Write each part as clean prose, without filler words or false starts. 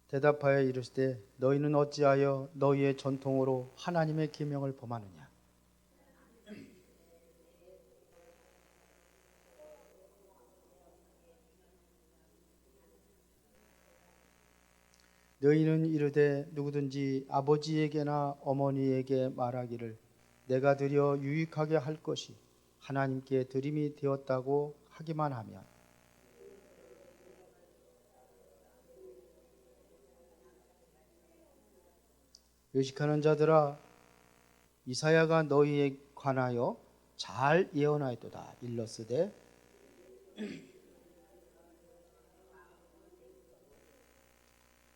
대답하여 이르시되 너희는 어찌하여 너희의 전통으로 하나님의 계명을 범하느냐. 너희는 이르되 누구든지 아버지에게나 어머니에게 말하기를 내가 드려 유익하게 할 것이 하나님께 드림이 되었다고 하기만 하면 의식하는 자들아, 이사야가 너희에 관하여 잘 예언하였도다. 일러스되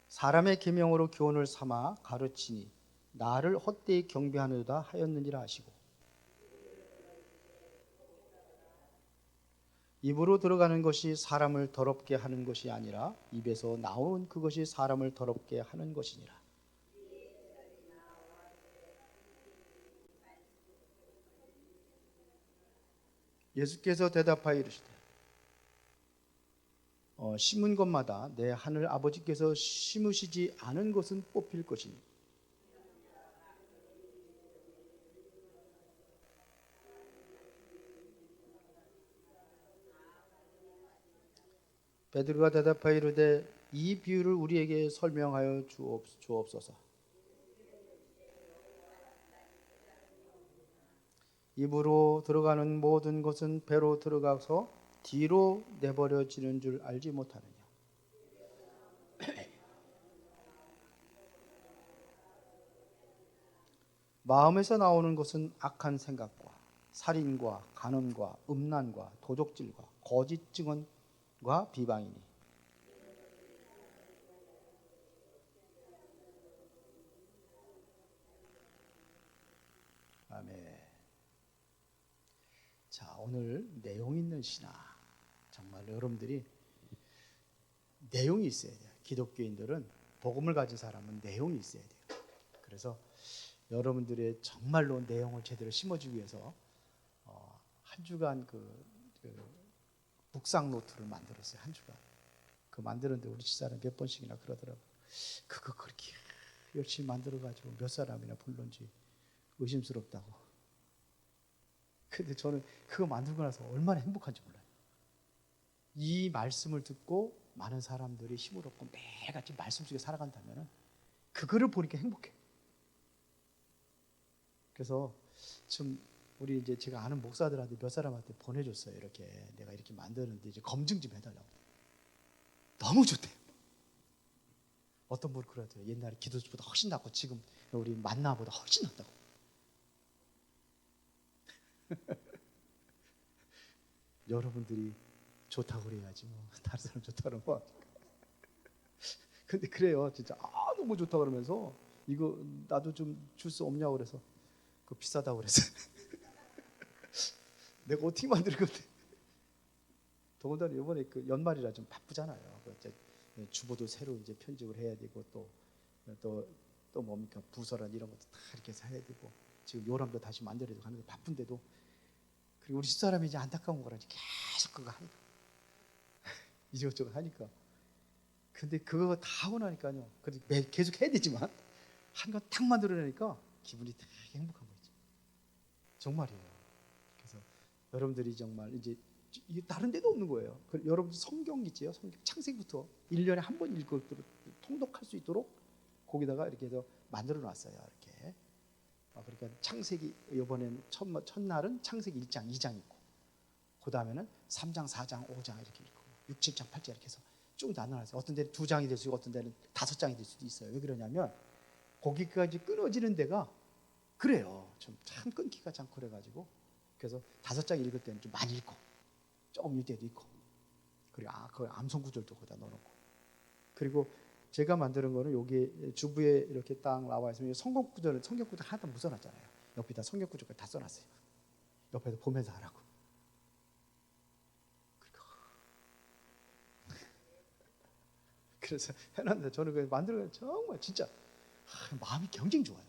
사람의 계명으로 교훈을 삼아 가르치니 나를 헛되이 경배하느라 하였느니라 하시고, 입으로 들어가는 것이 사람을 더럽게 하는 것이 아니라 입에서 나오는 그것이 사람을 더럽게 하는 것이니라. 예수께서 대답하여 이르시되 심은 것마다 내 하늘 아버지께서 심으시지 않은 것은 뽑힐 것이니 베드로가 대답하여 이르되 이 비유를 우리에게 설명하여 주옵소서. 입으로 들어가는 모든 것은 배로 들어가서 뒤로 내버려지는 줄 알지 못하느냐. 마음에서 나오는 것은 악한 생각과 살인과 간음과 음란과 도적질과 거짓 증언과 비방이니 아멘. 자, 오늘 내용 있는 신앙, 정말 여러분들이 내용이 있어야 돼요. 기독교인들은, 복음을 가진 사람은 내용이 있어야 돼요. 그래서 여러분들의 정말로 내용을 제대로 심어주기 위해서 한 주간 묵상 노트를 만들었어요. 한 주간. 그 만드는데 우리 집사람 몇 번씩이나 그러더라고요. 그거 그렇게 열심히 만들어가지고 몇 사람이나 불렀는지 의심스럽다고. 근데 저는 그거 만들고 나서 얼마나 행복한지 몰라요. 이 말씀을 듣고 많은 사람들이 힘을 얻고 매일같이 말씀 속에 살아간다면 그거를 보니까 행복해. 그래서 좀 우리 이제 제가 아는 목사들한테 몇 사람한테 보내줬어요. 이렇게 내가 이렇게 만드는데 이제 검증 좀 해달라고. 너무 좋대요. 어떤 분은 그러더라고요. 옛날에 기도보다 훨씬 낫고 지금 우리 만나보다 훨씬 낫다고. 여러분들이 좋다고 그래야지 뭐 다른 사람 좋다고 그러면 뭐. 근데 그래요. 진짜 너무 좋다고 그러면서 이거 나도 좀 줄 수 없냐고 그래서 그거 비싸다고 그래서 내가 어떻게 만들 건데. 더군다나 이번에 그 연말이라 좀 바쁘잖아요. 주보도 새로 이제 편집을 해야 되고 또 뭡니까 부서란 이런 것도 다 이렇게 해서 해야 되고 지금 요람도 다시 만들어야 되고 하는 게 바쁜데도 그리고 우리 집사람이 이제 안타까운 거라지 계속 그거 하니까 이것저것 하니까 근데 그거 다 하고 나니까요. 그래도 계속 해야 되지만 한 거 탁 만들어내니까 기분이 되게 행복한 거죠. 정말이에요. 그래서 여러분들이 정말 이제 이게 다른 데도 없는 거예요. 여러분 성경 있지요? 성경 창세기부터 1년에 한 번 읽고 통독할 수 있도록 거기다가 이렇게 해서 만들어 놨어요. 이렇게. 그러니까 창세기 이번엔 첫날은 창세기 1장, 2장 있고 그 다음에는 3장, 4장, 5장 이렇게 있고 6, 7장, 8장 이렇게 해서 쭉 나눠놨어요. 어떤 데는 2장이 될 수 있고 어떤 데는 5장이 될 수도 있어요. 왜 그러냐면 거기까지 끊어지는 데가 그래요. 참 끊기가 참 그래가지고 그래서 5장 읽을 때는 좀 많이 읽고 조금 읽을 때도 있고 그리고 그 암송 구절도 거기다 넣어놓고 그리고 제가 만드는 거는 여기 주부에 이렇게 딱 나와 있으면 성경 구절 하나도 못 써놨잖아요. 옆에다 성경 구절까지 다 써놨어요. 옆에서 보면서 하라고. 그래서 해놨는데 저는 그 만들면 정말 진짜 마음이 굉장히 좋아요.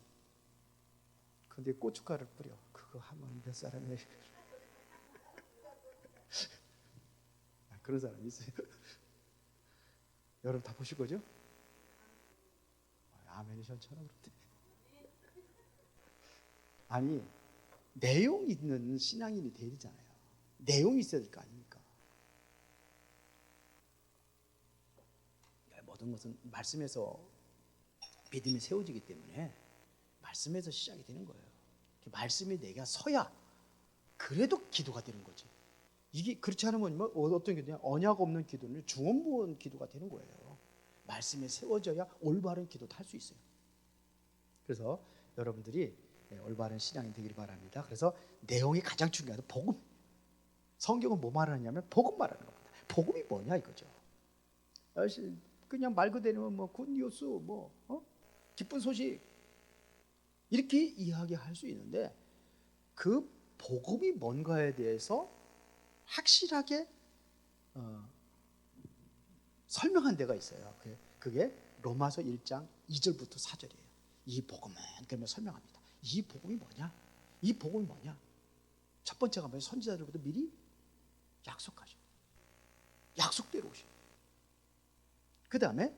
근데 고춧가루를 뿌려. 그거 하면 몇 사람이 그런 사람이 있어요. 여러분 다 보실 거죠? 아멘이 현천하 그런데. 아니 내용 있는 신앙인이 돼야 되잖아요. 내용이 있어야 될 거 아닙니까? 모든 것은 말씀에서 믿음이 세워지기 때문에 말씀에서 시작이 되는 거예요. 말씀이 내가 서야 그래도 기도가 되는 거지. 이게 그렇지 않으면 뭐 어떤 기도냐? 언약 없는 기도는 중언부언 기도가 되는 거예요. 말씀에 세워져야 올바른 기도도 할 수 있어요. 그래서 여러분들이 올바른 신앙이 되길 바랍니다. 그래서 내용이 가장 중요하다. 복음. 성경은 뭐 말하냐면 복음 말하는 겁니다. 복음이 뭐냐 이거죠. 그냥 말 그대로 뭐 굿뉴스, 뭐 기쁜 소식 이렇게 이야기할 수 있는데 그 복음이 뭔가에 대해서 확실하게 설명한 데가 있어요. 그게 로마서 1장 2절부터 4절이에요. 이 복음은 그러면 설명합니다. 이 복음이 뭐냐? 이 복음이 뭐냐? 첫 번째가 뭐예요? 선지자들부터 미리 약속하죠. 약속대로 오셔. 그 다음에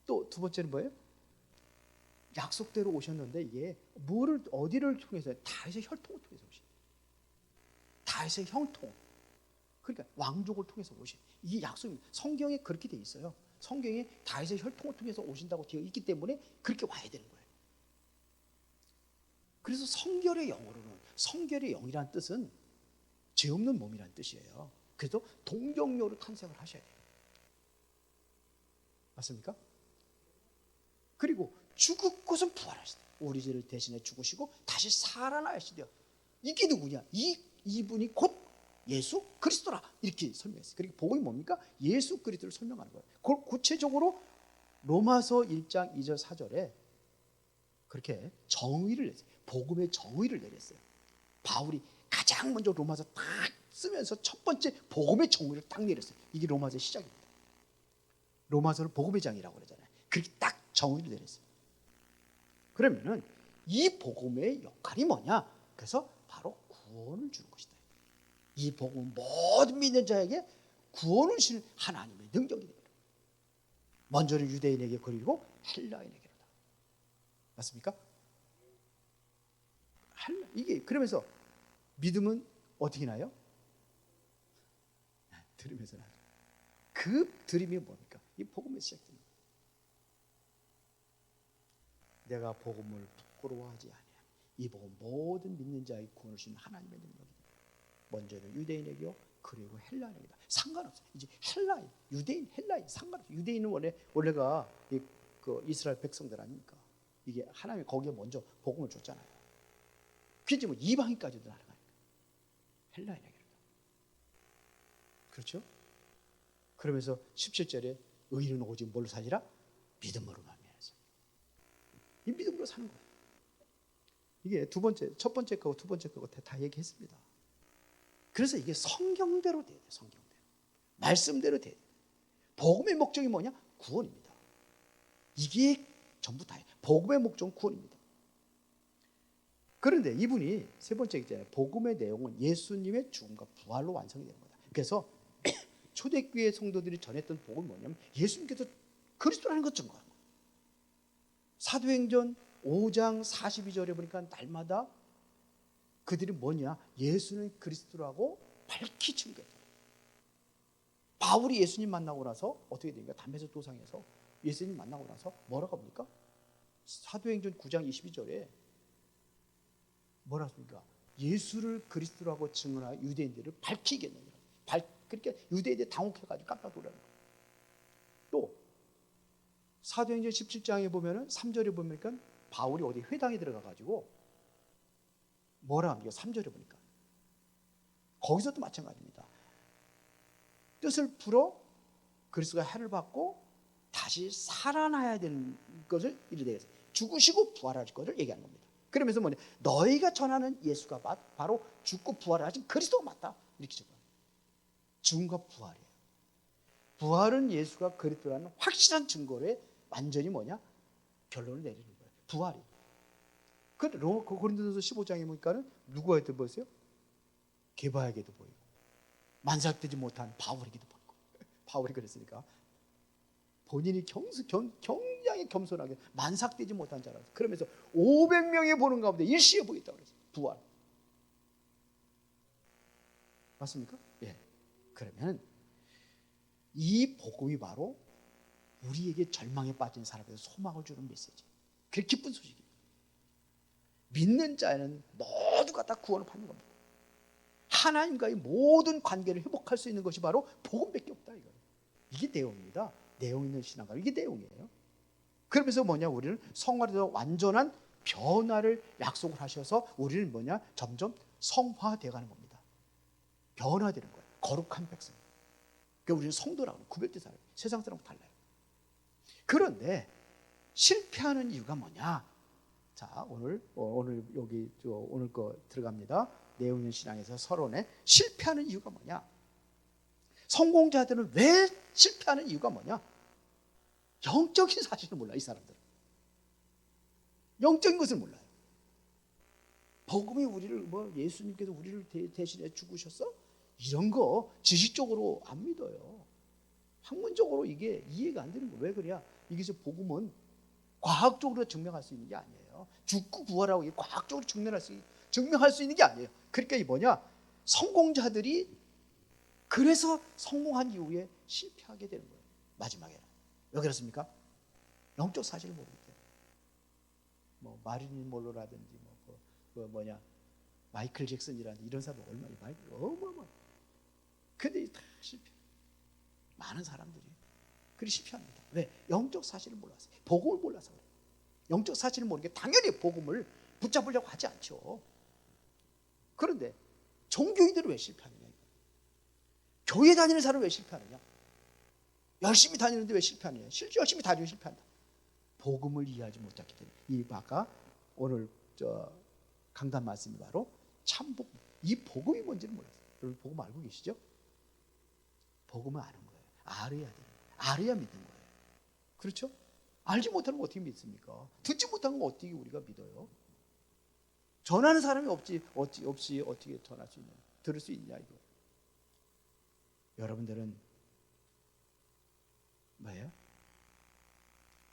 또 두 번째는 뭐예요? 약속대로 오셨는데 이게 뭐를 어디를 통해서? 다윗의 혈통을 통해서 오신. 다윗의 형통. 그러니까 왕족을 통해서 오신. 이 약속이 성경에 그렇게 돼 있어요. 성경에 다윗의 혈통을 통해서 오신다고 되어 있기 때문에 그렇게 와야 되는 거예요. 그래서 성결의 영으로는, 성결의 영이라는 뜻은 죄 없는 몸이라는 뜻이에요. 그래서 동정녀로 탄생을 하셔야 돼요. 맞습니까? 그리고 죽었고선 부활하시다. 우리 죄를 대신해 죽으시고 다시 살아나시되 이게 누구냐? 이분이 곧 예수 그리스도라 이렇게 설명했어요. 그리고 복음이 뭡니까? 예수 그리스도를 설명하는 거예요. 그걸 구체적으로 로마서 1장 2절 4절에 그렇게 정의를 냈어요. 복음의 정의를 내렸어요. 바울이 가장 먼저 로마서 딱 쓰면서 첫 번째 복음의 정의를 딱 내렸어요. 이게 로마서의 시작입니다. 로마서를 복음의 장이라고 그러잖아요. 그렇게 딱 정의를 내렸어요. 그러면은 이 복음의 역할이 뭐냐? 그래서 바로 구원을 주는 것이다. 이 복음은 모든 믿는 자에게 구원을 주는 하나님의 능력이 됩니다. 먼저는 유대인에게 그리고 헬라인에게로다. 맞습니까? 이게 그러면서 믿음은 어떻게 나요? 들으면서 나요. 그 들음이 뭡니까? 이 복음의 시작됩니다. 내가 복음을 부끄러워하지 아니하며 이 복음 모든 믿는 자의 구원을 주는 하나님의 능력입니다. 먼저는 유대인에게요, 그리고 헬라인에게다. 상관없어요. 이제 헬라인, 유대인, 헬라인 상관없어요. 유대인은 원래가 그 이스라엘 백성들 아닙니까? 이게 하나님이 거기에 먼저 복음을 줬잖아요. 그게 뭐 이방인까지도 날아가니까 헬라인에게다. 그렇죠? 그러면서 17절에 의인은 오직 뭘로 살리라? 믿음으로 말미암아서. 이 믿음으로 사는 거예요. 이게 첫 번째 거고 두 번째 거고 다 얘기했습니다. 그래서 이게 성경대로 돼야 돼요. 성경대로. 말씀대로 돼야 돼요. 복음의 목적이 뭐냐? 구원입니다. 이게 전부 다예요. 복음의 목적은 구원입니다. 그런데 이분이 세 번째 있잖아요. 복음의 내용은 예수님의 죽음과 부활로 완성이 되는 거다. 그래서 초대교회 성도들이 전했던 복음은 뭐냐면 예수님께서 그리스도라는 것 증거하는 거예요. 사도행전 5장 42절에 보니까 날마다 그들이 뭐냐? 예수는 그리스도라고 밝히 증거했다. 바울이 예수님 만나고 나서 어떻게 됩니까? 담에색 도상에서 예수님 만나고 나서 뭐라고 합니까? 사도행전 9장 22절에 뭐라 합니까? 예수를 그리스도라고 증언하여 유대인들을 밝히겠느니라. 그러니까 유대인들이 당혹해가지고 깜짝 놀라는 거예요. 또 사도행전 17장에 보면은 3절에 보니까 바울이 어디 회당에 들어가가지고 뭐라 합니까? 3절에 보니까 거기서도 마찬가지입니다. 뜻을 풀어 그리스도가 해를 받고 다시 살아나야 되는 것을 이르되 죽으시고 부활하실 것을 얘기하는 겁니다. 그러면서 뭐냐? 너희가 전하는 예수가 바로 죽고 부활하신 그리스도가 맞다. 이렇게 적어요. 죽음과 부활이에요. 부활은 예수가 그리스도라는 확실한 증거에 완전히 뭐냐? 결론을 내리는 거예요. 부활이. 그 고린도전서 15장에 보니까는 누구에게도 보였어요? 게바에게도 보이고 만삭되지 못한 바울에게도 보이고 바울이 그랬으니까 본인이 굉장히 겸손하게 만삭되지 못한 자라서 그러면서 500명이 보는 가운데 일시에 보였다고 그랬어요. 부활. 맞습니까? 예. 그러면 이 복음이 바로 우리에게 절망에 빠진 사람에게 소망을 주는 메시지. 그게 기쁜 소식이에요. 믿는 자에는 모두가 다 구원을 받는 겁니다. 하나님과의 모든 관계를 회복할 수 있는 것이 바로 복음밖에 없다. 이게 내용입니다. 내용 있는 신앙가 이게 내용이에요. 그러면서 뭐냐, 우리를 성화에서 완전한 변화를 약속을 하셔서 우리를 뭐냐, 점점 성화되어가는 겁니다. 변화되는 거예요. 거룩한 백성. 그러니까 우리는 성도라고 구별된 사람, 세상 사람과 달라요. 그런데 실패하는 이유가 뭐냐? 자, 오늘 여기 오늘 거 들어갑니다. 내용 있는 신앙에서 서론에 실패하는 이유가 뭐냐? 성공자들은 왜 실패하는 이유가 뭐냐? 영적인 사실을 몰라. 이 사람들은 영적인 것을 몰라요. 복음이 우리를 예수님께서 우리를 대신해 죽으셨어? 이런 거 지식적으로 안 믿어요. 학문적으로 이게 이해가 안 되는 거예요. 왜 그래야? 이게 복음은 과학적으로 증명할 수 있는 게 아니에요. 죽고 부활하고 과학적으로 증명할 수 있는 게 아니에요. 그러니까 이 뭐냐? 성공자들이 그래서 성공한 이후에 실패하게 되는 거예요. 마지막에는. 왜 그렇습니까? 영적 사실을 모르기 때문에. 마릴린 몰로라든지 마이클 잭슨이라든지 이런 사람 얼마나 어마어마. 근데 다 실패. 많은 사람들이 그리 실패합니다. 왜? 영적 사실을 몰라서. 복음을 몰라서 그래요. 영적 사실을 모르는 게 당연히 복음을 붙잡으려고 하지 않죠. 그런데 종교인들은 왜 실패하느냐? 교회 다니는 사람은 왜 실패하느냐? 열심히 다니는데 왜 실패하느냐? 실제 열심히 다니고 실패한다. 복음을 이해하지 못했기 때문에. 이 아까 오늘 강단 말씀이 바로 참복. 이 복음이 뭔지를 몰랐어요. 여러분 복음 알고 계시죠? 복음을 아는 거예요. 알아야 돼요. 알아야 믿는 거예요. 그렇죠? 알지 못하는 거 어떻게 믿습니까? 듣지 못한 거 어떻게 우리가 믿어요? 전하는 사람이 없이 어떻게 전할 수 있냐? 들을 수 있냐 이거. 여러분들은 뭐예요?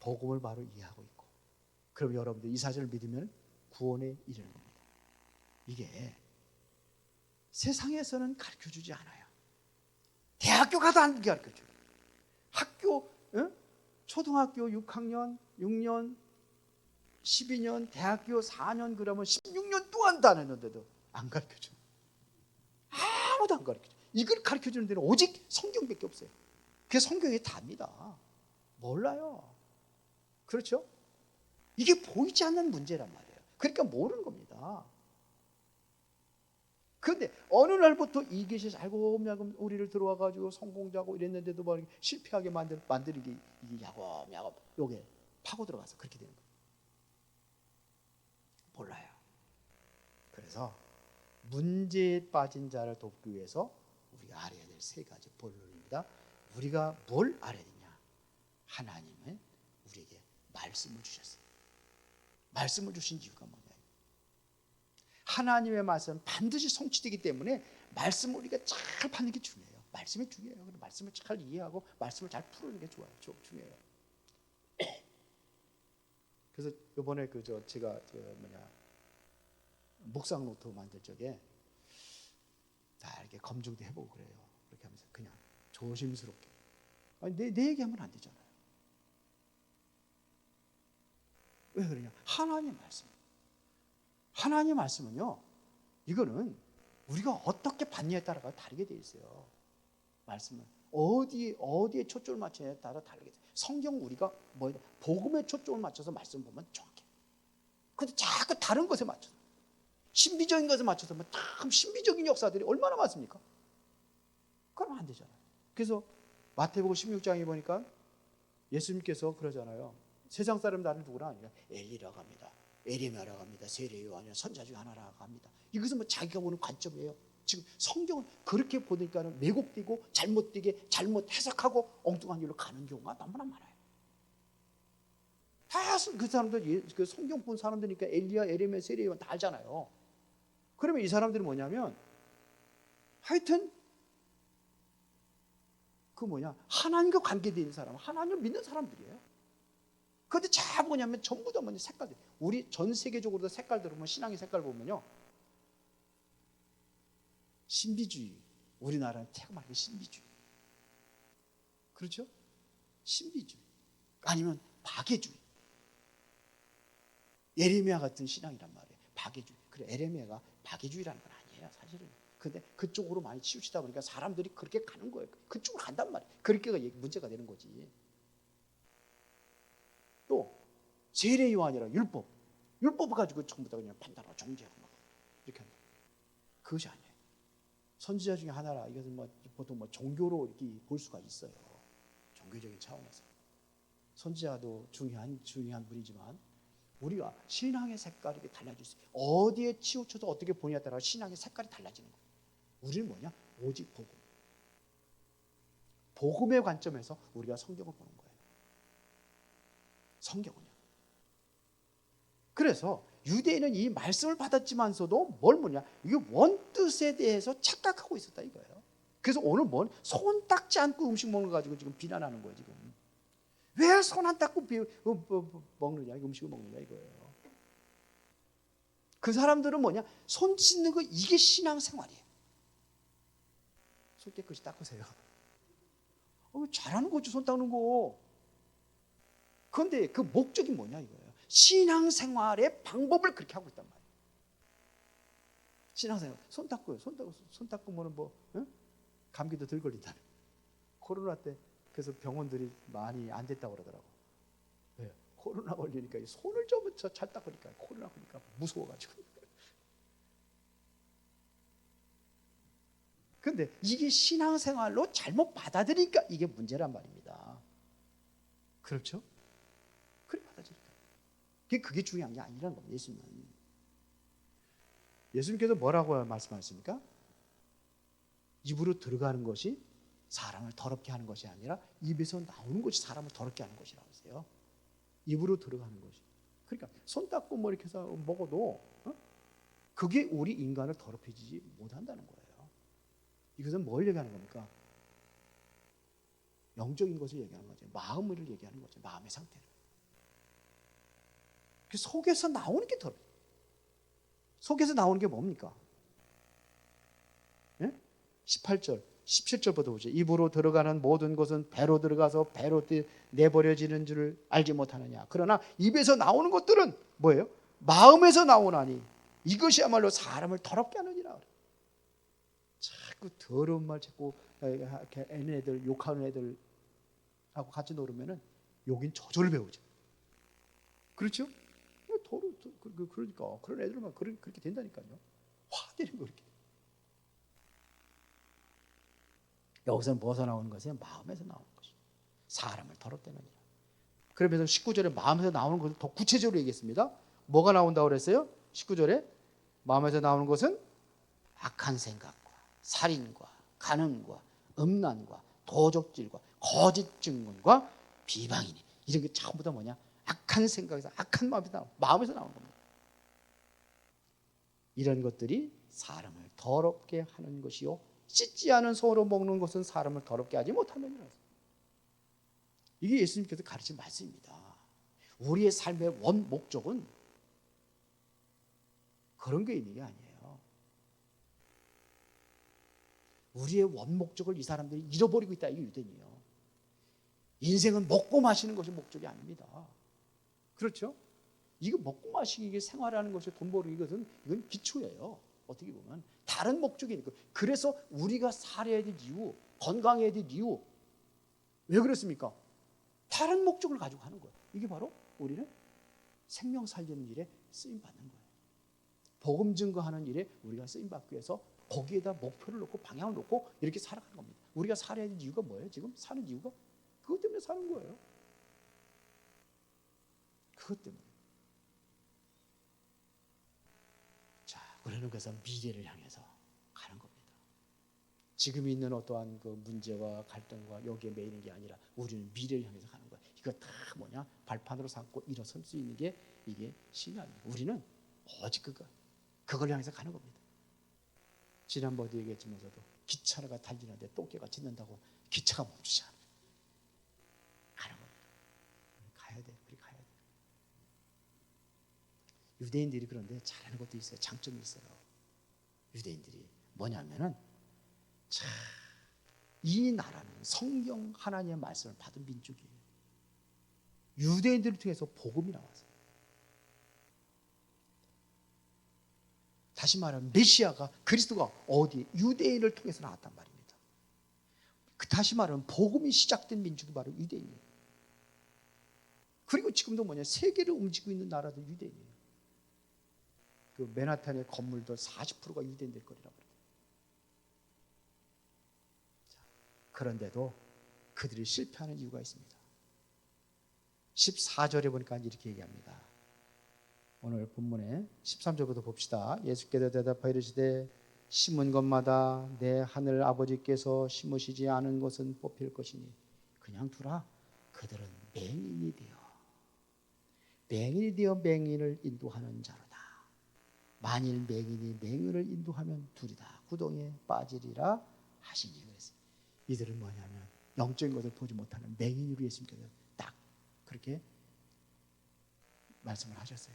복음을 바로 이해하고 있고, 그럼 여러분들 이 사실을 믿으면 구원에 이르는 겁니다. 이게 세상에서는 가르쳐주지 않아요. 대학교 가도 안 가르쳐줘요. 학교, 초등학교 6학년, 6년, 12년, 대학교 4년 그러면 16년 동안 다녔는데도 안 가르쳐줘요. 아무도 안 가르쳐줘요. 이걸 가르쳐주는 데는 오직 성경밖에 없어요. 그게 성경이 답니다. 몰라요. 그렇죠? 이게 보이지 않는 문제란 말이에요. 그러니까 모르는 겁니다. 그런데 어느 날부터 이것이 야금야금 우리를 들어와가지고 성공자고 이랬는데도 실패하게 만드는 게 이게 야금야금 요게 파고 들어가서 그렇게 되는 거예요. 몰라요. 그래서 문제에 빠진 자를 돕기 위해서 우리가 알아야 될 세 가지 본론입니다. 우리가 뭘 알아야 되냐? 하나님은 우리에게 말씀을 주셨어요. 말씀을 주신 이유가 뭐냐? 하나님의 말씀은 반드시 성취되기 때문에 말씀을 우리가 잘 받는 게 중요해요. 말씀이 중요해요. 말씀을 잘 이해하고 말씀을 잘 풀는 게 중요해요. 그래서 이번에 제가 묵상 노트 만들 적에 다 이렇게 검증도 해보고 그래요. 그렇게 하면서 그냥 조심스럽게. 아니, 내 얘기하면 안 되잖아요. 왜 그러냐? 하나님의 말씀. 하나님의 말씀은요, 이거는 우리가 어떻게 받느냐에 따라 다르게 돼 있어요. 말씀은 어디에 초점을 맞추냐에 따라 다르게 돼요. 성경 우리가 복음에 초점을 맞춰서 말씀 보면 정확해. 근데 자꾸 다른 것에 맞춰서, 신비적인 것에 맞춰서 참 신비적인 역사들이 얼마나 많습니까? 그러면 안 되잖아요. 그래서 마태복음 16장에 보니까 예수님께서 그러잖아요. 세상 사람 나를 누구라 하니까 엘리라고 합니다. 에레미야라고 합니다. 세례 요한이나 선자 중 하나라고 합니다. 이것은 자기가 보는 관점이에요. 지금 성경은 그렇게 보니까 왜곡되고 잘못되게 잘못 해석하고 엉뚱한 길로 가는 경우가 너무나 많아요. 다 그 사람들, 그 성경 본 사람들이니까 엘리야, 에레미야, 세례 요한 다 알잖아요. 그러면 이 사람들은 뭐냐면 하여튼 그 뭐냐, 하나님과 관계되어 있는 사람, 하나님을 믿는 사람들이에요. 그런데 잘 뭐냐면 전부 다 뭐냐, 색깔들. 우리 전 세계적으로도 색깔들 보면, 신앙의 색깔 보면요, 신비주의. 우리나라는 태고mar게 신비주의. 그렇죠? 신비주의. 아니면 박애주의. 에레미야 같은 신앙이란 말이에요. 박애주의. 그래, 에레미야가 박애주의라는 건 아니에요, 사실은. 근데 그쪽으로 많이 치우치다 보니까 사람들이 그렇게 가는 거예요. 그쪽으로 간단 말이에요. 그렇게가 문제가 되는 거지. 또 세례 요한이라 율법을 가지고 전부 다 그냥 판단하고 정죄하고 막 이렇게 한다. 그것이 아니에요. 선지자 중에 하나라. 이것은 뭐 보통 뭐 종교로 이렇게 볼 수가 있어요. 종교적인 차원에서. 선지자도 중요한 분이지만 우리가 신앙의 색깔이 이렇게 달라질 수 있어요. 어디에 치우쳐서 어떻게 보냐에 따라 신앙의 색깔이 달라지는 거예요. 우리는 뭐냐? 오직 복음. 복음의 관점에서 우리가 성경을 보는 거예요. 성경은요. 그래서 유대인은 이 말씀을 받았지만서도 뭘 뭐냐? 이게 원뜻에 대해서 착각하고 있었다 이거예요. 그래서 오늘 손 닦지 않고 음식 먹는 거 가지고 지금 비난하는 거예요, 지금. 왜 손 안 닦고 먹느냐, 음식을 먹느냐 이거예요. 그 사람들은 뭐냐? 손 씻는 거, 이게 신앙생활이에요. 손 깨끗이 닦으세요. 잘하는 거죠, 손 닦는 거. 그런데 그 목적이 뭐냐 이거예요. 신앙생활의 방법을 그렇게 하고 있단 말이에요. 신앙생활, 손 닦고요. 손 닦으면 뭐 감기도 덜 걸린다. 코로나 때 그래서 병원들이 많이 안 됐다고 그러더라고. 왜? 코로나 걸리니까 손을 좀 잘 닦으니까, 코로나 걸리니까 무서워가지고. 그런데 이게 신앙생활로 잘못 받아들이니까 이게 문제란 말입니다. 그렇죠? 그래 받아들이니까. 그게 중요한 게 아니라는 겁니다. 예수님께서 뭐라고 말씀하십니까? 입으로 들어가는 것이 사람을 더럽게 하는 것이 아니라 입에서 나오는 것이 사람을 더럽게 하는 것이라고 하세요. 입으로 들어가는 것이. 그러니까 손 닦고 뭐 이렇게 해서 먹어도 그게 우리 인간을 더럽히지 못한다는 거예요. 이것은 뭘 얘기하는 겁니까? 영적인 것을 얘기하는 거죠. 마음을 얘기하는 거죠. 마음의 상태를. 그 속에서 나오는 게 더럽혀요. 속에서 나오는 게 뭡니까? 18절, 17절부터 보죠. 입으로 들어가는 모든 것은 배로 들어가서 배로 내버려지는 줄을 알지 못하느냐. 그러나 입에서 나오는 것들은 뭐예요? 마음에서 나오나니 이것이야말로 사람을 더럽게 하느니라. 자꾸 더러운 말 자꾸 애들 욕하는 애들하고 같이 놀으면은 욕인 저절로 배우죠. 그렇죠? 그러니까 그런 애들만 그렇게 된다니까요. 화내는 거 이렇게. 여기서 뭐서 나오는 것이요? 마음에서 나오는 것이. 사람을 더럽다느니라. 그러면서 19절에 마음에서 나오는 것을 더 구체적으로 얘기했습니다. 뭐가 나온다고 그랬어요? 19절에 마음에서 나오는 것은 악한 생각과 살인과 간음과 음란과 도적질과 거짓 증언과 비방이니. 이런 게 전부 다 뭐냐? 악한 생각에서, 악한 마음에서 나오는 겁니다. 이런 것들이 사람을 더럽게 하는 것이요, 씻지 않은 손으로 먹는 것은 사람을 더럽게 하지 못하느니라. 이게 예수님께서 가르친 말씀입니다. 우리의 삶의 원 목적은 그런 게 있는 게 아니에요. 우리의 원 목적을 이 사람들이 잃어버리고 있다, 이게 유대인이에요. 인생은 먹고 마시는 것이 목적이 아닙니다. 그렇죠? 이거 먹고 마시기, 이게 생활하는 것이, 돈 벌기, 이건 기초예요. 어떻게 보면 다른 목적이 있는 거예요. 그래서 우리가 살아야 될 이유, 건강해야 될 이유, 왜 그렇습니까? 다른 목적을 가지고 하는 거예요. 이게 바로 우리는 생명 살리는 일에 쓰임 받는 거예요. 복음 증거하는 일에 우리가 쓰임 받기 위해서 거기에다 목표를 놓고 방향을 놓고 이렇게 살아가는 겁니다. 우리가 살아야 될 이유가 뭐예요? 지금 사는 이유가 그것 때문에 사는 거예요. 그것 때문에. 자, 우리는 그래서 미래를 향해서 가는 겁니다. 지금 있는 어떠한 그 문제와 갈등과 여기에 매이는 게 아니라 우리는 미래를 향해서 가는 거예요. 이거 다 뭐냐? 발판으로 삼고 일어설 수 있는 게 이게 신앙이에요. 우리는 오직 그걸 향해서 가는 겁니다. 지난번에도 얘기했지만서도 기차가 달리는데 똥개가 짖는다고 기차가 멈추지 않아. 가는 겁니다. 가야 돼. 우리 가야 돼. 유대인들이 그런데 잘하는 것도 있어요. 장점이 있어요. 유대인들이 뭐냐면은 참 이 나라는 성경 하나님의 말씀을 받은 민족이에요. 유대인들을 통해서 복음이 나왔어요. 다시 말하면 메시아가 그리스도가 어디 유대인을 통해서 나왔단 말입니다. 다시 말하면 복음이 시작된 민족이 바로 유대인이에요. 그리고 지금도 뭐냐 세계를 움직이고 있는 나라도 유대인이에요. 그 맨하탄의 건물들 40%가 유대인들 거리라고 그래요. 그런데도 그들이 실패하는 이유가 있습니다. 14절에 보니까 이렇게 얘기합니다. 오늘 본문에 13절부터 봅시다. 예수께서 대답하여 이르시되 심은 것마다 내 하늘 아버지께서 심으시지 않은 것은 뽑힐 것이니 그냥 두라. 그들은 맹인이 되어 맹인을 인도하는 자로다. 만일 맹인이 맹인을 인도하면 둘이 다 구덩이에 빠지리라 하시니 그랬어요. 이들은 뭐냐면 영적인 것을 보지 못하는 맹인으로 예수님께서 딱 그렇게 말씀을 하셨어요.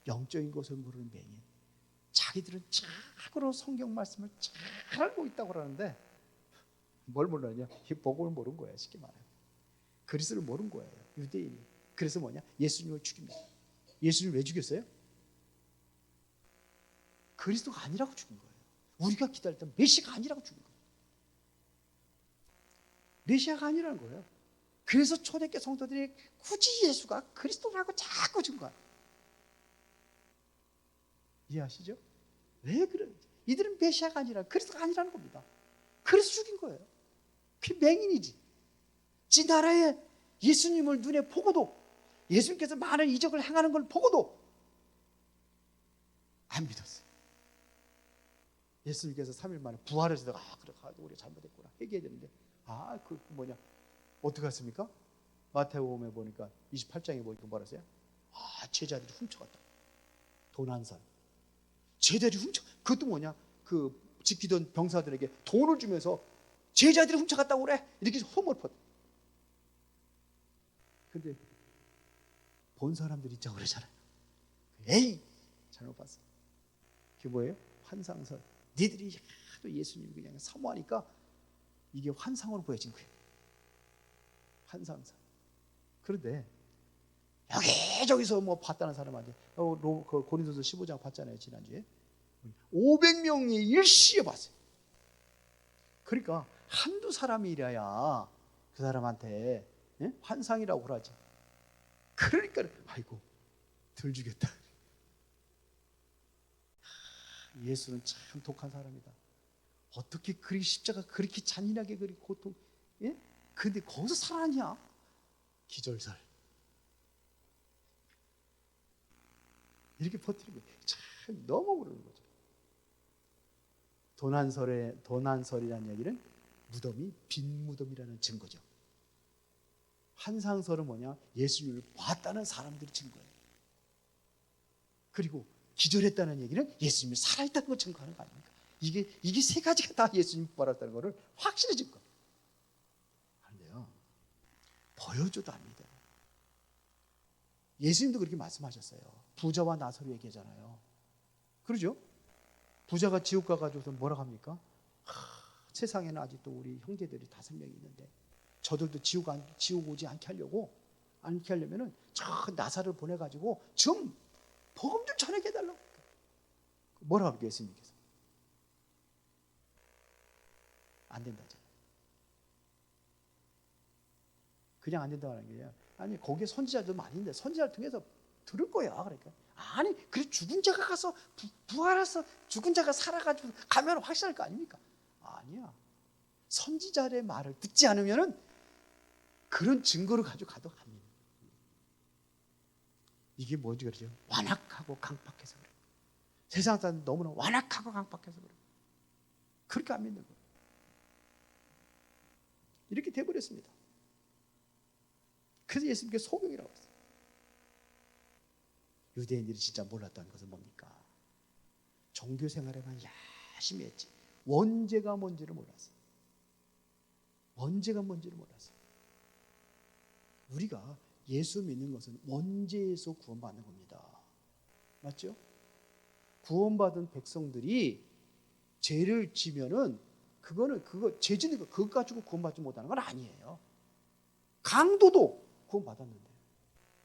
영적인 것을 모르는 맹인. 자기들은 착으로 성경 말씀을 잘 알고 있다고 그러는데 뭘 몰랐냐? 이 복음을 모르는 거예요. 쉽게 말하면 그리스도를 모르는 거예요. 유대인이. 그래서 뭐냐? 예수님을 죽입니다. 예수님을 왜 죽였어요? 그리스도가 아니라고 죽인 거예요. 우리가 기다렸던 메시아가 아니라고 죽인 거예요. 메시아가 아니라는 거예요. 그래서 초대교회 성도들이 굳이 예수가 그리스도라고 자꾸 죽인 거예요. 이해하시죠? 왜 그런지. 이들은 메시아가 아니라 그리스도가 아니라는 겁니다. 그래서 죽인 거예요. 그게 맹인이지. 지 나라에 예수님을 눈에 보고도 예수님께서 많은 이적을 행하는 걸 보고도 안 믿었어요. 예수님께서 3일 만에 부활하시다가 그래 우리 잘못했구나 회개해야 되는데 그 뭐냐 어떻게 했습니까? 마태복음에 보니까 28장에 보니까 뭐라 했어요? 제자들이 훔쳐갔다. 도난산 제자들이 그것도 뭐냐 그 지키던 병사들에게 돈을 주면서 제자들이 훔쳐갔다고 그래 이렇게 소문을 퍼. 근데 본 사람들이 있자고 그러잖아요. 에이 잘못 봤어. 그게 뭐예요? 환상설. 니들이 하도 예수님 그냥 사모하니까 이게 환상으로 보여진 거예요. 환상설. 그런데 여기저기서 뭐 봤다는 사람한테 고린도서 15장 봤잖아요. 지난주에 500명이 일시에 봤어요. 그러니까 한두 사람이라야 그 사람한테 환상이라고 그러지. 그러니까 아이고 덜 주겠다. 예수는 참 독한 사람이다. 어떻게 그렇게 십자가 그렇게 잔인하게 그렇게 고통, 예? 근데 거기서 살아냐? 기절설. 이렇게 퍼뜨리고 참 너무 모르는 거죠. 도난설이라는 얘기는 무덤이 빈 무덤이라는 증거죠. 환상설은 뭐냐? 예수님을 봤다는 사람들이 증거예요. 그리고 기절했다는 얘기는 예수님이 살아있다는 걸 증거하는 거 아닙니까? 이게 세 가지가 다 예수님이 부활했다는 것을 확실히 증거. 그런데요, 보여줘도 안 믿어요. 예수님도 그렇게 말씀하셨어요. 부자와 나사로 얘기하잖아요. 그러죠? 부자가 지옥 가가지고서 뭐라고 합니까? 세상에는 아직도 우리 형제들이 5명이 있는데 저들도 지옥 오지 않게 하려면은 저 나사를 보내가지고 좀 복음 좀 전하게 해달라고. 뭐라고 합니까 예수님께서? 안 된다잖아요. 그냥 안 된다고 하는 게 아니라 아니 거기에 선지자도 많이 있는데 선지자를 통해서 들을 거야. 그러니까 아니 그래 죽은 자가 가서 부활해서 죽은 자가 살아가지고 가면 확실할 거 아닙니까? 아니야. 선지자의 말을 듣지 않으면은 그런 증거를 가지고 가도 안 믿는. 이게 뭐지 그러죠? 완악하고 강팍해서 그래. 세상 사람 너무나 완악하고 강팍해서 그래. 그렇게 안 믿는 거예요. 이렇게 돼버렸습니다. 그래서 예수님께 소경이라고 했어요. 유대인들이 진짜 몰랐다는 것은 뭡니까? 종교 생활에만 열심히 했지 원죄가 뭔지를 몰랐어요. 원죄가 뭔지를 몰랐어요. 우리가 예수 믿는 것은 원죄에서 구원받는 겁니다. 맞죠? 구원받은 백성들이 죄를 지면은 죄 짓는 거 그거 가지고 구원받지 못하는 건 아니에요. 강도도 구원받았는데.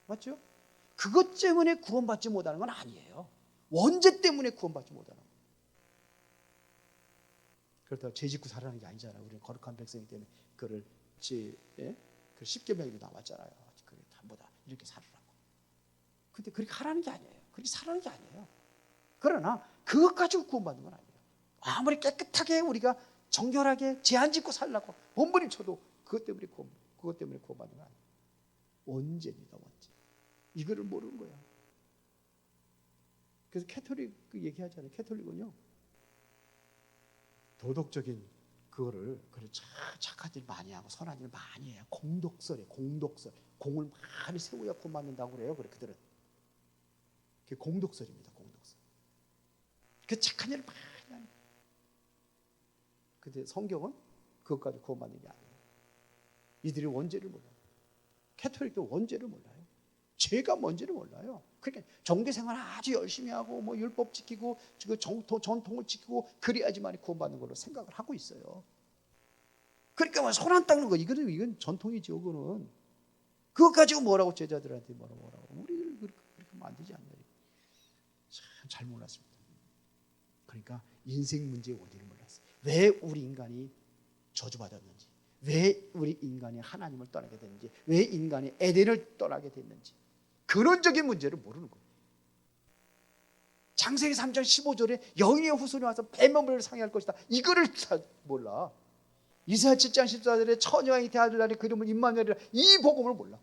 맞죠? 그것 때문에 구원받지 못하는 건 아니에요. 원죄 때문에 구원받지 못하는 거예요. 그렇다고 죄 짓고 살아가는 게 아니잖아요. 우리는 거룩한 백성이기 때문에 그거를 그 십계명에도 나왔잖아요. 그래 담보다 이렇게 살으라고. 근데 그렇게 하라는 게 아니에요. 그렇게 살아는 게 아니에요. 그러나 그것 가지고 구원받는 건 아니에요. 아무리 깨끗하게 우리가 정결하게 죄 안 짓고 살라고 몸부림쳐도 그것 때문에 구원받는 건 아니에요. 원죄입니다. 원죄. 이거를 모르는 거야. 그래서 캐톨릭 얘기하잖아요. 캐톨릭은요 도덕적인 그거를 착한 일 많이 하고 선한 일 많이 해요. 공덕설에 공덕설 공을 많이 세워야 구원받는다고 그래요. 그들은 그게 공덕설입니다. 공덕설. 그 착한 일을 많이 하는. 근데 성경은 그것까지 구원받는 게 아니에요. 이들이 원죄를 몰라요. 캐톨릭도 원죄를 몰라요. 죄가 뭔지를 몰라요. 그러니까 종교생활 아주 열심히 하고 뭐 율법 지키고 전통을 지키고 그래야지만 구원받는 걸로 생각을 하고 있어요. 그러니까 뭐 손 안 닦는 거 이건 전통이죠. 그거는 그거 가지고 뭐라고 제자들한테 뭐라고 우리를 그렇게 하면 안 되지 않냐. 참 잘 몰랐습니다. 그러니까 인생 문제의 원인을 몰랐어요. 왜 우리 인간이 저주받았는지, 왜 우리 인간이 하나님을 떠나게 됐는지, 왜 인간이 에덴을 떠나게 됐는지 근원적인 문제를 모르는 거예요. 창세기 3장 15절에 여인의 후손이 와서 뱀머리를 상해할 것이다. 이거를 몰라. 이사야 7장 14절에 처녀의 대아들날에 그 이름은 임마누엘이라. 이 복음을 몰라.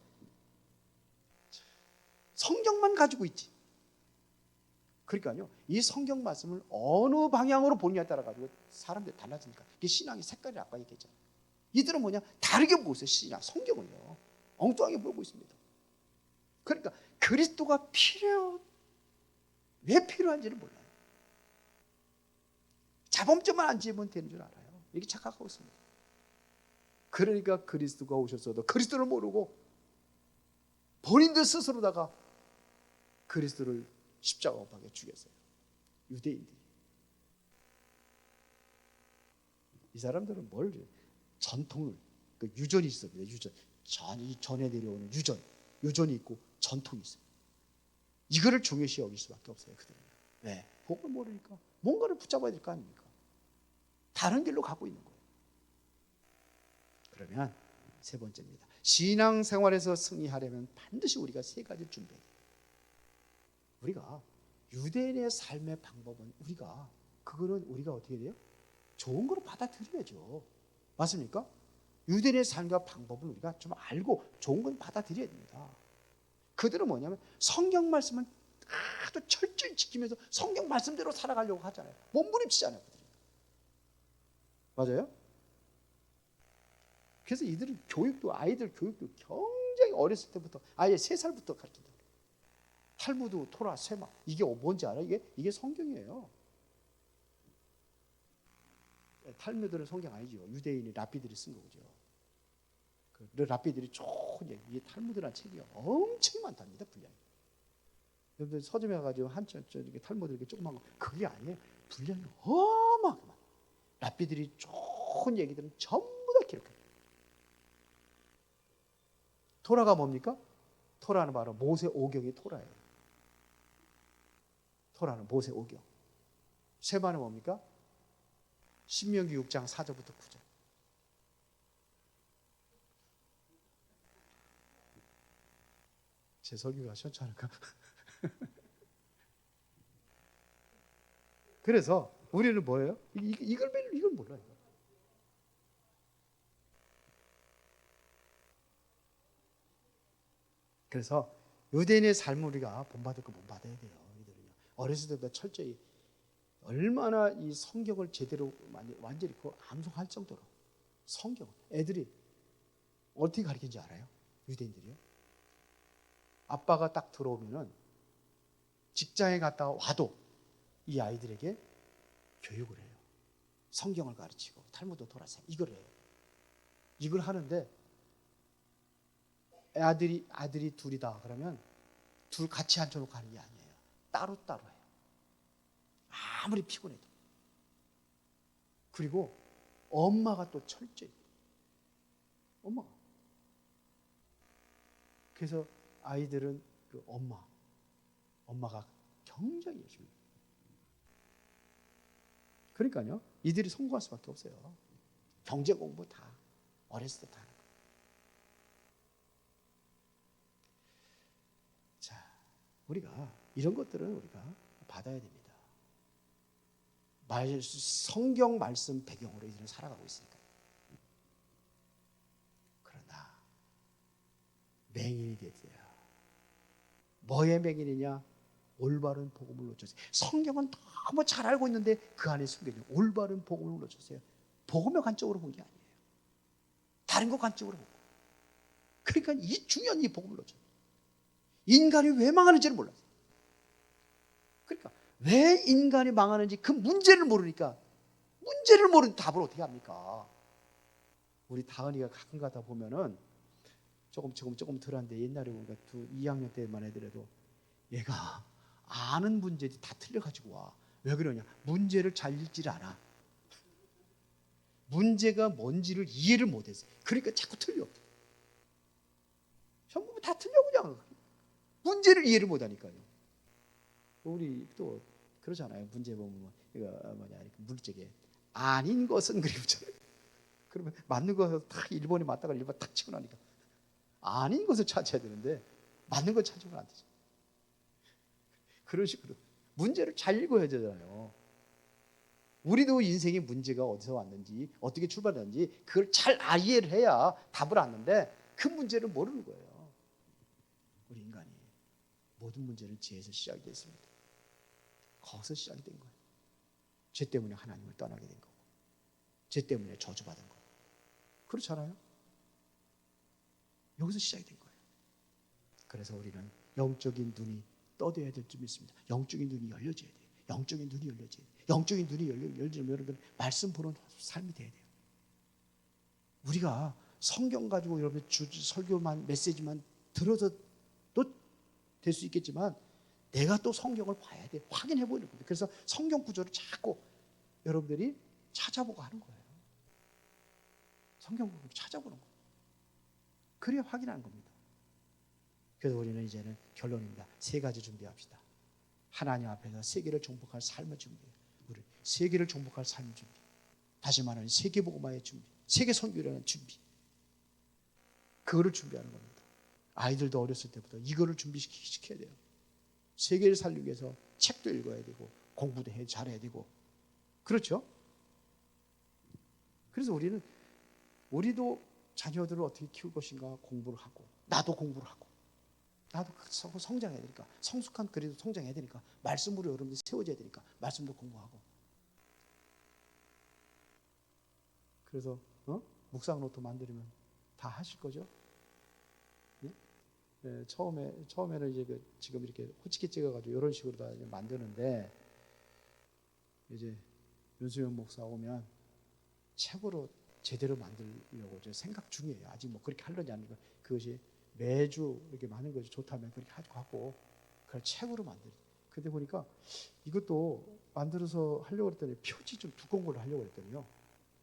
성경만 가지고 있지. 그러니까요, 이 성경 말씀을 어느 방향으로 보느냐에 따라 가지고 사람들이 달라지니까 이게 신앙의 색깔이 아까 얘기했잖아요. 이들은 뭐냐? 다르게 보고 있어요. 신앙, 성경은요 엉뚱하게 보고 있습니다. 그러니까 그리스도가 왜 필요한지를 몰라요. 자범죄만 안 지으면 되는 줄 알아요. 이렇게 착각하고 있습니다. 그러니까 그리스도가 오셨어도 그리스도를 모르고 본인들 스스로다가 그리스도를 십자가 못 박아 죽였어요. 유대인들이. 이 사람들은 전통을 유전이 있습니다. 전에 내려오는 유전이 있고 전통이 있어요. 이거를 중요시 여길 수밖에 없어요. 그들은. 왜? 복을 모르니까 뭔가를 붙잡아야 될 거 아닙니까? 다른 길로 가고 있는 거예요. 그러면 세 번째입니다. 신앙생활에서 승리하려면 반드시 우리가 세 가지를 준비해야 돼요. 우리가 유대인의 삶의 방법은 그거는 우리가 어떻게 돼요? 좋은 거로 받아들여야죠. 맞습니까? 유대인의 삶과 방법을 우리가 좀 알고 좋은 건 받아들여야 됩니다. 그들은 뭐냐면 성경 말씀은 아주 철저히 지키면서 성경 말씀대로 살아가려고 하잖아요. 몸부림치잖아요. 그들이. 맞아요? 그래서 이들은 아이들 교육도 굉장히 어렸을 때부터 아예 3살부터 가르친다. 탈무드, 토라, 세마 이게 뭔지 알아요? 이게 성경이에요. 탈무드는 성경 아니죠. 유대인이 랍비들이 쓴 거죠. 그 랍비들이 좋은 얘기. 이게 탈무드라는 책이 엄청 많답니다. 분량이. 여러분들 서점에 가가지고 이렇게 탈무드 이렇게 조그만 거 그게 아니에요. 분량이 어마어마하게 많아요. 랍비들이 좋은 얘기들은 전부 다 기록해요. 토라가 뭡니까? 토라는 바로 모세 오경이 토라예요. 토라는 모세 오경. 세마는 뭡니까? 신명기 6장 4절부터 9절. 제 설교가 시원치 않을까? 그래서 우리는 뭐예요? 이걸 몰라요. 그래서 유대인의 삶을 우리가 본받을 거 본받아야 돼요. 이들은요. 어렸을 때부터 철저히 얼마나 이 성경을 제대로 완전히 암송할 정도로 성경 애들이 어떻게 가르치는지 알아요? 유대인들이요. 아빠가 딱 들어오면은 직장에 갔다가 와도 이 아이들에게 교육을 해요. 성경을 가르치고 탈무드 토라생 이걸 해요. 이걸 하는데 아들이 둘이다 그러면 둘 같이 앉혀놓고 하는 게 아니에요. 따로따로 해요. 아무리 피곤해도. 그리고 엄마가 또 철저히 엄마가. 그래서 아이들은 그 엄마가 굉장히 열심히. 그러니까요, 이들이 성공할 수밖에 없어요. 경제 공부 다 어렸을 때 다 하는 거예요. 자, 우리가 이런 것들은 우리가 받아야 됩니다. 성경 말씀 배경으로 이들은 살아가고 있으니까. 그러나 맹인이 되세요. 뭐의 맹인이냐? 올바른 복음을 놓쳤어요. 성경은 너무 잘 알고 있는데 그 안에 숨겨진 올바른 복음을 놓쳤어요. 복음의 관점으로 본 게 아니에요. 다른 것 관점으로 보고. 그러니까 이 중요한 이 복음을 놓쳤어요. 인간이 왜 망하는지를 몰랐어요. 그러니까 왜 인간이 망하는지 그 문제를 모르니까 문제를 모르는 답을 어떻게 합니까? 우리 다은이가 가끔 가다 보면은 조금 덜한데 옛날에 우리가 2학년 때만 해더라도 얘가 아는 문제들이 다 틀려가지고 와. 왜 그러냐? 문제를 잘 읽질 않아. 문제가 뭔지를 이해를 못해서. 그러니까 자꾸 틀려. 전부 다 틀려 그냥. 문제를 이해를 못하니까요. 우리 또 그러잖아요. 문제 보면 이거 뭐냐 물리적에 아닌 것은 그리고잖아요. 그러면 맞는 것을 딱 1번에 맞다가 1번 딱 치고 나니까 아닌 것을 찾아야 되는데 맞는 걸 찾으면 안 되죠. 그런 식으로 문제를 잘 읽어야 되잖아요. 우리도 인생의 문제가 어디서 왔는지 어떻게 출발했는지 그걸 잘 이해를 해야 답을 아는데 그 문제를 모르는 거예요. 우리 인간이 모든 문제는 죄에서 시작이 됐습니다. 거기서 시작이 된 거예요. 죄 때문에 하나님을 떠나게 된 거고 죄 때문에 저주받은 거고 그렇잖아요. 여기서 시작이 된 거예요. 그래서 우리는 영적인 눈이 떠져야 될 줄 믿습니다. 영적인 눈이 열려져야 돼요. 영적인 눈이 열려져야 돼요. 영적인 눈이 열리면 여러분 말씀 보는 삶이 돼야 돼요. 우리가 성경 가지고 여러분 설교만 메시지만 들어도 될 수 있겠지만 내가 또 성경을 봐야 돼. 확인해 보이는 겁니다. 그래서 성경 구조를 자꾸 여러분들이 찾아보고 하는 거예요. 성경 구조를 찾아보는 거예요. 그래야 확인하는 겁니다. 그래서 우리는 이제는 결론입니다. 3가지 준비합시다. 하나님 앞에서 세계를 정복할 삶을 준비해요. 우리 세계를 정복할 삶을 준비. 다시 말하면 세계복음화의 준비. 세계 선교라는 준비. 그거를 준비하는 겁니다. 아이들도 어렸을 때부터 이거를 준비시켜야 돼요. 세계를 살리기 위해서 책도 읽어야 되고 공부도 잘해야 되고 그렇죠? 그래서 우리도 자녀들을 어떻게 키울 것인가 공부를 하고 나도 공부를 하고 나도 성장해야 되니까 성숙한 그래도 성장해야 되니까 말씀으로 여러분들이 세워져야 되니까 말씀도 공부하고 그래서 묵상 노트 만들면 다 하실 거죠? 네, 처음에는 이제 지금 이렇게 호치키 찍어가지고 이런 식으로 다 만드는데 이제 윤수영 목사 오면 책으로 제대로 만들려고 이제 생각 중이에요. 아직 뭐 그렇게 하려니 하는 거 그것이 매주 이렇게 많은 것이 좋다면 그렇게 하고 그걸 책으로 만들어요. 근데 보니까 이것도 만들어서 하려고 했더니 표지 좀 두꺼운 걸로 하려고 했더니요.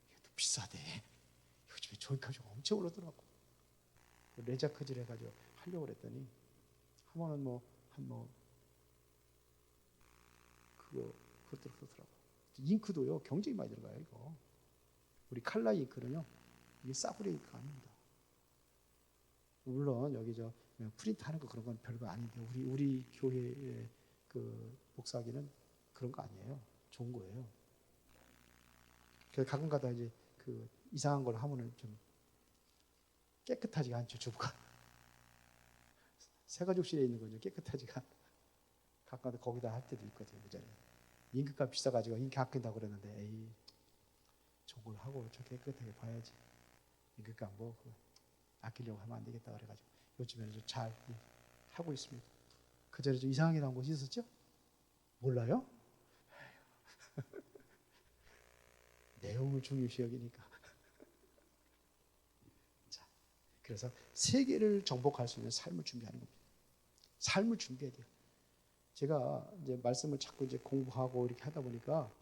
이것도 비싸대. 요즘에 종이값이 엄청 오르더라고. 레자 크질 해가지고 하려고 했더니 한 번은 그것도 그렇더라고. 잉크도요 굉장히 많이 들어가요. 이거 우리 칼라 잉크는요 이게 싸구려 잉크가 아닙니다. 물론 여기 프린트 하는 거 그런 건 별거 아닌데 우리 교회의 그 목사기는 그런 거 아니에요. 좋은 거예요. 그래서 가끔가다 이제 그 이상한 걸 하면은 좀 깨끗하지가 않죠. 주부가 새가족실에 있는 거죠. 깨끗하지가 가끔가다 거기다 할 때도 있거든요. 그잖아요. 잉크값 비싸가지고 잉크 아낀다고 그러는데 에이 저걸 하고 저 깨끗하게 봐야지. 잉크값 뭐 아끼려고 하면 안 되겠다 그래가지고 요즘에는 좀 잘 하고 있습니다. 그 전에 좀 이상하게 나온 곳이 있었죠? 몰라요? 내용을 중요시 여기니까. 자, 그래서 세계를 정복할 수 있는 삶을 준비하는 겁니다. 삶을 준비해야 돼요. 제가 이제 말씀을 자꾸 이제 공부하고 이렇게 하다 보니까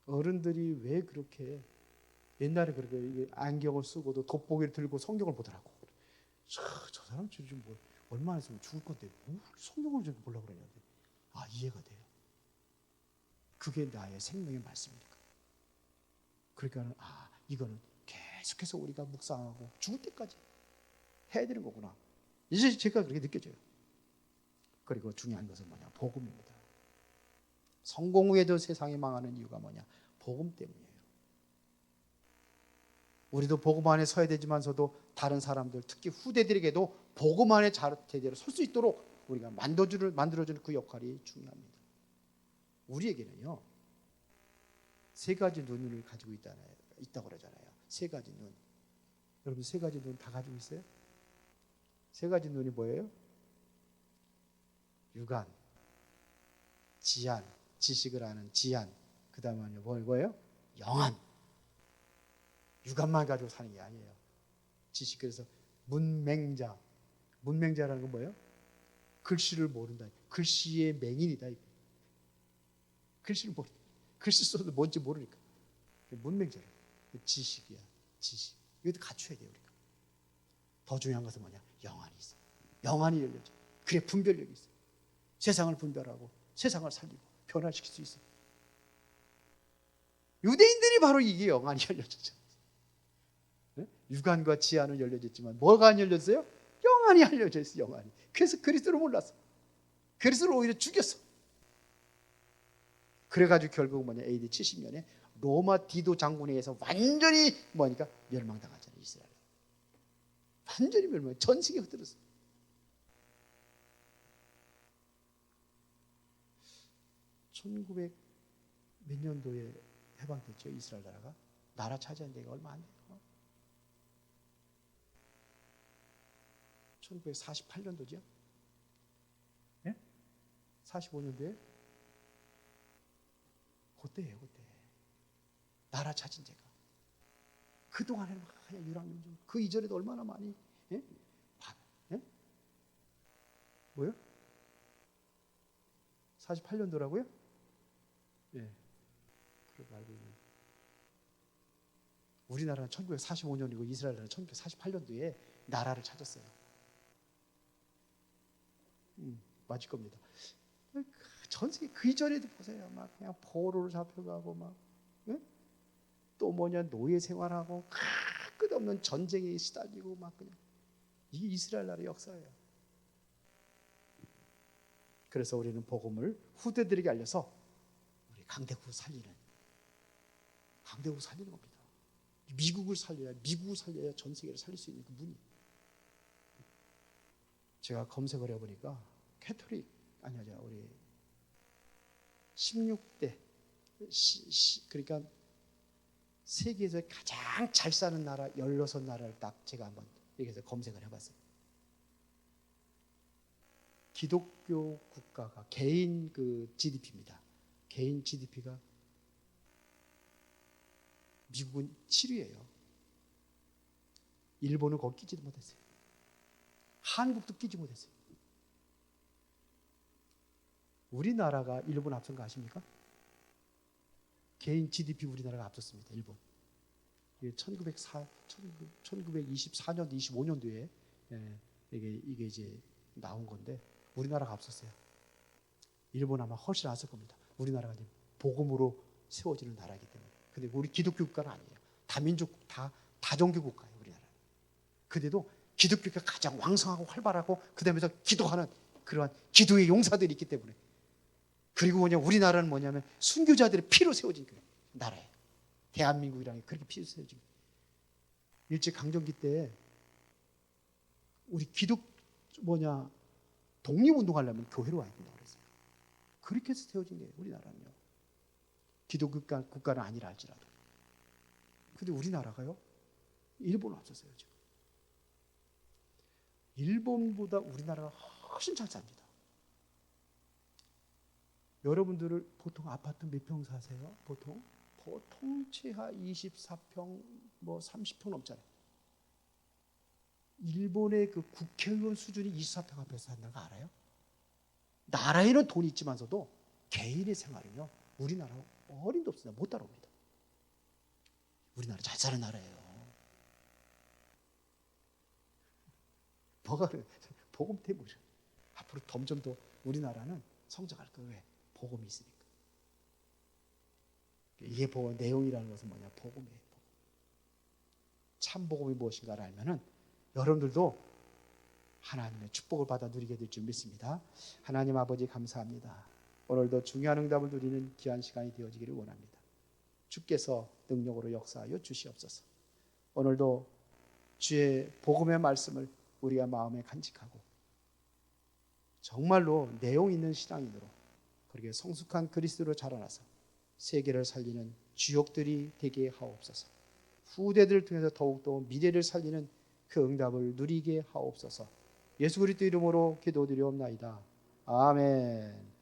어른들이 왜 그렇게 옛날에 그렇게 안경을 쓰고도 돋보기를 들고 성경을 보더라고. 저 사람 지금 뭐 얼마 안 있으면 죽을 건데 뭐 성경을 저렇게 보려고 그러냐는데 이해가 돼요. 그게 나의 생명의 말씀이니까. 그러니까 이거는 계속해서 우리가 묵상하고 죽을 때까지 해야 되는 거구나. 이제 제가 그렇게 느껴져요. 그리고 중요한 것은 뭐냐? 복음입니다. 성공 후에도 세상이 망하는 이유가 뭐냐? 복음 때문이에요. 우리도 복음 안에 서야 되지만서도 다른 사람들, 특히 후대들에게도 복음 안에 제대로 설 수 있도록 우리가 만들어주는 그 역할이 중요합니다. 우리에게는요, 세 가지 눈을 가지고 있다고 그러잖아요. 세 가지 눈. 여러분, 세 가지 눈 다 가지고 있어요? 세 가지 눈이 뭐예요? 육안, 지안, 지식을 아는 지안, 그 다음에 뭐예요? 영안. 육안만 가지고 사는 게 아니에요. 지식. 그래서 문맹자라는 건 뭐예요? 글씨를 모른다. 글씨의 맹인이다. 글씨를 모른다. 글씨 써도 뭔지 모르니까. 문맹자라. 지식이야. 지식. 이것도 갖춰야 돼요, 우리가. 더 중요한 것은 뭐냐? 영안이 있어. 영안이 열려져. 그래, 분별력이 있어. 세상을 분별하고 세상을 살리고 변화시킬 수 있어. 유대인들이 바로 이게 영안이 열려졌죠. 육안과 지안은 열려졌지만 뭐가 안 열렸어요? 영안이 열려져 있어. 영안이. 그래서 그리스도를 몰랐어. 그리스도를 오히려 죽였어. 그래가지고 결국 뭐냐? AD 70년에 로마 디도 장군에 의해서 완전히 뭐니까 멸망당하잖아요. 이스라엘. 완전히 멸망. 전 세계가 흩어졌어. 1900 몇 년도에 해방됐죠, 이스라엘 나라가. 나라 차지한 데가 얼마 안 돼요. 1948년도죠? 예? 45년도에? 그때예요, 그때. 나라 차진 데가. 그동안에는 그냥 유랑민족. 그 이전에도 얼마나 많이, 예? 예? 뭐요? 48년도라고요? 예. 그렇게 알고 있는. 우리나라는 1945년이고 이스라엘은 1948년도에 나라를 찾았어요. 맞을 겁니다. 전 세계 그 이전에도 보세요. 막 그냥 포로로 잡혀가고 막, 예? 또 뭐냐 노예 생활하고 끝없는 전쟁에 시달리고 막 그냥 이게 이스라엘 나라의 역사예요. 그래서 우리는 복음을 후대들에게 알려서 우리 강대국을 살리는 겁니다. 미국을 살려야 전 세계를 살릴 수 있는 그 문이. 제가 검색을 해보니까 캐톨릭 우리 16대 그러니까 세계에서 가장 잘 사는 나라 16나라를 딱 제가 한번 여기서 검색을 해봤어요. 기독교 국가가 개인 그 GDP입니다. 개인 GDP가 미국은 7위예요. 일본은 거기 끼지도 못했어요. 한국도 끼지 못했어요. 우리나라가 일본 앞선 거 아십니까? 개인 GDP 우리나라가 앞섰습니다. 일본. 1924년도, 25년도에 이게 이제 나온 건데 우리나라가 앞섰어요. 일본 아마 훨씬 앞설 겁니다. 우리나라가 이제 복음으로 세워지는 나라이기 때문에. 근데 우리 기독교 국가는 아니에요. 다민족 다종교 국가예요, 우리나라. 근데도 기독교가 가장 왕성하고 활발하고 그다음에 더 기도하는 그러한 기도의 용사들이 있기 때문에. 그리고 우리나라는 뭐냐면 순교자들의 피로 세워진 나라예요. 대한민국이라는 게 그렇게 피로 세워진 거예요. 일제강점기 때 우리 독립운동하려면 교회로 와야 된다고 그랬어요. 그렇게 해서 세워진 거예요, 우리나라는요. 기독교 국가는 아니라 할지라도. 근데 우리나라가요, 일본 앞섰어요, 지금. 일본보다 우리나라가 훨씬 잘 삽니다. 여러분들을 보통 아파트 몇 평 사세요? 보통 보통 최하 24평, 뭐 30평 넘잖아요. 일본의 그 국회의원 수준이 24평 앞에서 산다는 거 알아요? 나라에는 돈이 있지만서도 개인의 생활은요, 우리나라 어림도 없습니다. 못 따라옵니다. 우리나라 잘 사는 나라예요. 뭐가 그래? 복음 때문이에요. 앞으로 점점 더 우리나라는 성장할 거예요. 왜? 복음이 있으니까. 이게 내용이라는 것은 뭐냐? 복음이에요. 복음. 참 복음이 무엇인가를 알면은 여러분들도 하나님의 축복을 받아 누리게 될 줄 믿습니다. 하나님 아버지 감사합니다. 오늘도 중요한 응답을 누리는 귀한 시간이 되어지기를 원합니다. 주께서 능력으로 역사하여 주시옵소서. 오늘도 주의 복음의 말씀을 우리가 마음에 간직하고 정말로 내용 있는 신앙인으로 그렇게 성숙한 그리스도로 자라나서 세계를 살리는 주역들이 되게 하옵소서. 후대들을 통해서 더욱더 미래를 살리는 그 응답을 누리게 하옵소서. 예수 그리스도 이름으로 기도드리옵나이다. 아멘.